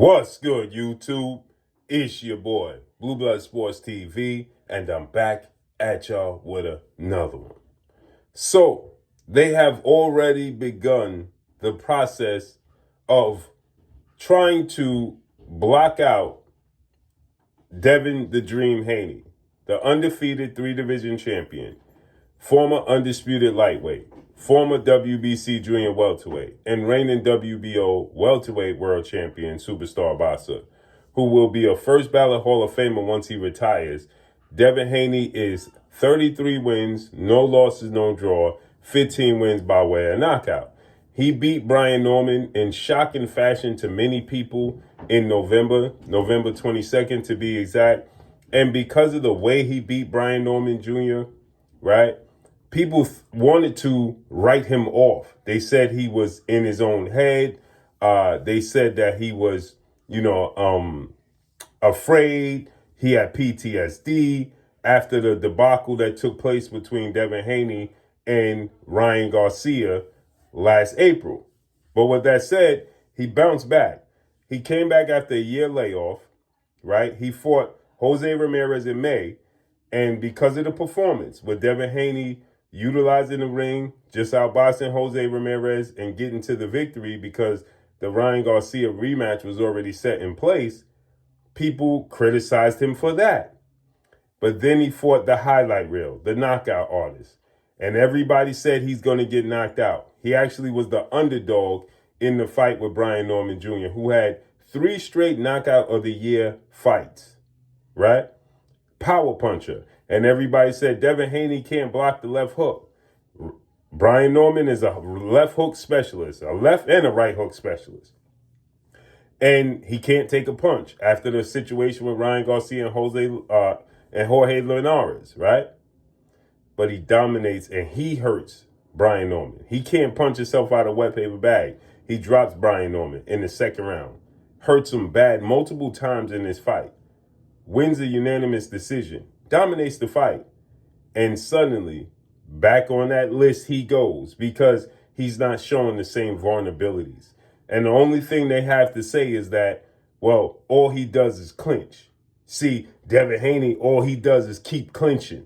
What's good, YouTube? It's your boy, Blue Blood Sports TV, and I'm back at y'all with another one. So, they have already begun the process of trying to block out Devin the Dream Haney, the undefeated 3-division champion, former undisputed lightweight, former WBC junior welterweight, and reigning WBO welterweight world champion superstar boxer, who will be a first ballot Hall of Famer once he retires. Devin Haney is 33 wins, no losses, no draw, 15 wins by way of knockout. He beat Brian Norman in shocking fashion to many people in November 22nd to be exact. And because of the way he beat Brian Norman Jr., right? People wanted to write him off. They said he was in his own head. They said that he was, afraid. He had PTSD after the debacle that took place between Devin Haney and Ryan Garcia last April. But with that said, he bounced back. He came back after a year layoff, right? He fought Jose Ramirez in May. And because of the performance, with Devin Haney utilizing the ring, just outboxing Jose Ramirez and getting to the victory because the Ryan Garcia rematch was already set in place, people criticized him for that. But then he fought the highlight reel, the knockout artist. And everybody said he's going to get knocked out. He actually was the underdog in the fight with Brian Norman Jr., who had 3 straight knockout of the year fights, right? Power puncher. And everybody said Devin Haney can't block the left hook. Brian Norman is a left hook specialist, a left and a right hook specialist. And he can't take a punch after the situation with Ryan Garcia and Jorge Linares, right? But he dominates and he hurts Brian Norman. He can't punch himself out of a wet paper bag. He drops Brian Norman in the second round. Hurts him bad multiple times in this fight. Wins a unanimous decision. Dominates the fight. And suddenly, back on that list he goes because he's not showing the same vulnerabilities. And the only thing they have to say is that, well, all he does is clinch. See, Devin Haney, all he does is keep clinching.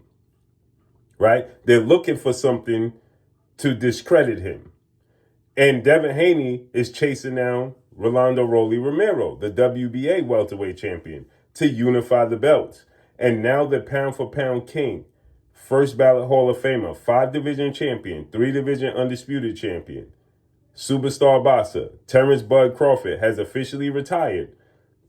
Right? They're looking for something to discredit him. And Devin Haney is chasing down Rolando Rolly Romero, the WBA welterweight champion, to unify the belts. And now the pound for pound king, first ballot Hall of Famer, 5-division champion, 3-division undisputed champion, superstar boxer, Terence Bud Crawford has officially retired.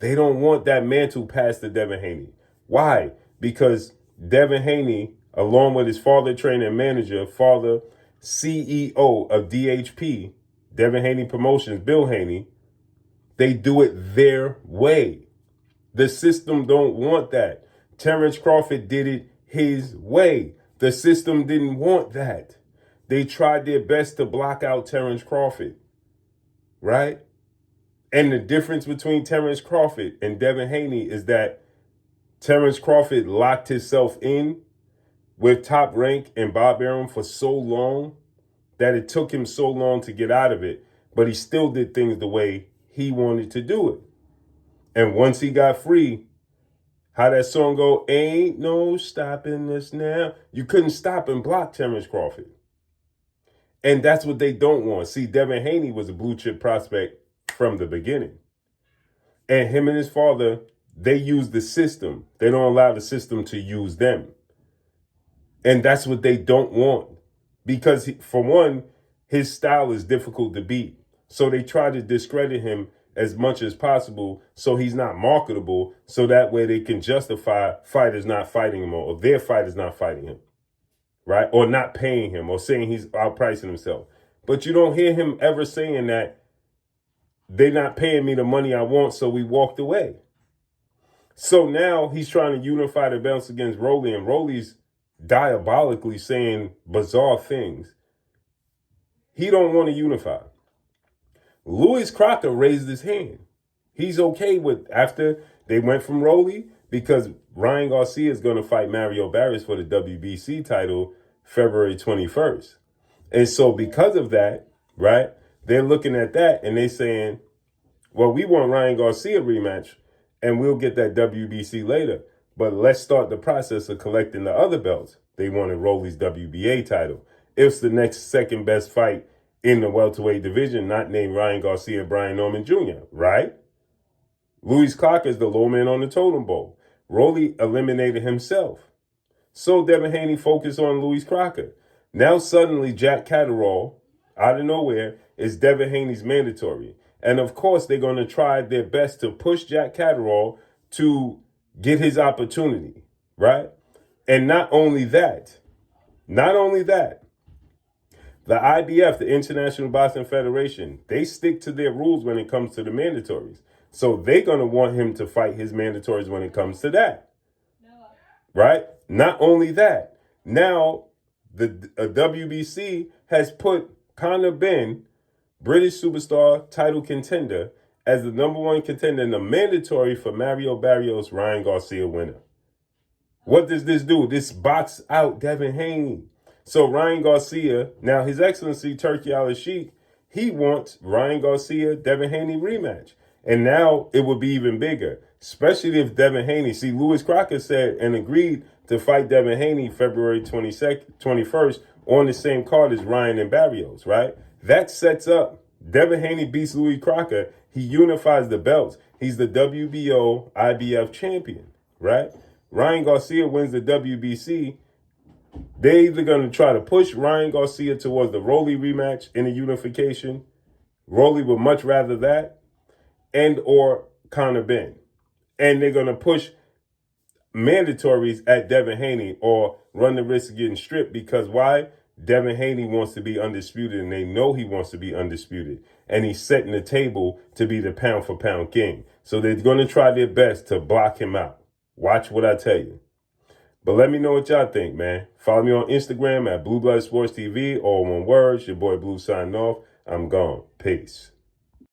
They don't want that mantle passed to Devin Haney. Why? Because Devin Haney, along with his father, trainer, and manager, father, CEO of DHP, Devin Haney Promotions, Bill Haney, they do it their way. The system don't want that. Terence Crawford did it his way. The system didn't want that. They tried their best to block out Terence Crawford, right? And the difference between Terence Crawford and Devin Haney is that Terence Crawford locked himself in with Top Rank and Bob Arum for so long that it took him so long to get out of it, but he still did things the way he wanted to do it. And once he got free, how that song go, ain't no stopping us now. You couldn't stop and block Terence Crawford. And that's what they don't want. See, Devin Haney was a blue chip prospect from the beginning. And him and his father, they use the system. They don't allow the system to use them. And that's what they don't want. Because, for one, his style is difficult to beat. So they try to discredit him as much as possible so he's not marketable, so that way they can justify fighters not fighting him or their fighters not fighting him, right? Or not paying him or saying he's outpricing himself. But you don't hear him ever saying that they're not paying me the money I want, so we walked away. So now he's trying to unify the belts against Rolly, and Rolly's diabolically saying bizarre things. He don't want to unify. Louis Crocker raised his hand. He's okay with, after they went from Rolly, because Ryan Garcia is going to fight Mario Barrios for the WBC title February 21st. And so because of that, right, they're looking at that and they're saying, Well, we want Ryan Garcia rematch, and we'll get that WBC later. But let's start the process of collecting the other belts. They wanted Rolly's WBA title. It's the next second best fight in the welterweight division, not named Ryan Garcia, Brian Norman Jr., right? Louis Clark is the low man on the totem pole. Rolly eliminated himself. So Devin Haney focused on Louis Crocker. Now suddenly Jack Catterall, out of nowhere, is Devin Haney's mandatory. And of course, they're going to try their best to push Jack Catterall to get his opportunity, right? And not only that, the IBF, the International Boxing Federation, they stick to their rules when it comes to the mandatories. So they're going to want him to fight his mandatories when it comes to that. Right? Not only that, now the WBC has put Conor Benn, British superstar title contender, as the number one contender in the mandatory for Mario Barrios, Ryan Garcia winner. What does this do? This box out Devin Haney. So Ryan Garcia, now His Excellency Turki Al-Sheikh, he wants Ryan Garcia, Devin Haney rematch. And now it would be even bigger, especially if Devin Haney, see, Louis Crocker said and agreed to fight Devin Haney February 21st on the same card as Ryan and Barrios, right? That sets up, Devin Haney beats Louis Crocker. He unifies the belts. He's the WBO IBF champion, right? Ryan Garcia wins the WBC. They're either going to try to push Ryan Garcia towards the Rolly rematch in the unification. Rolly would much rather that, and or Conor Benn. And they're going to push mandatories at Devin Haney or run the risk of getting stripped because why? Devin Haney wants to be undisputed, and they know he wants to be undisputed. And he's setting the table to be the pound-for-pound king. So they're going to try their best to block him out. Watch what I tell you. But let me know what y'all think, man. Follow me on Instagram at Blue Blood Sports TV, all one word. It's your boy Blue signing off. I'm gone. Peace.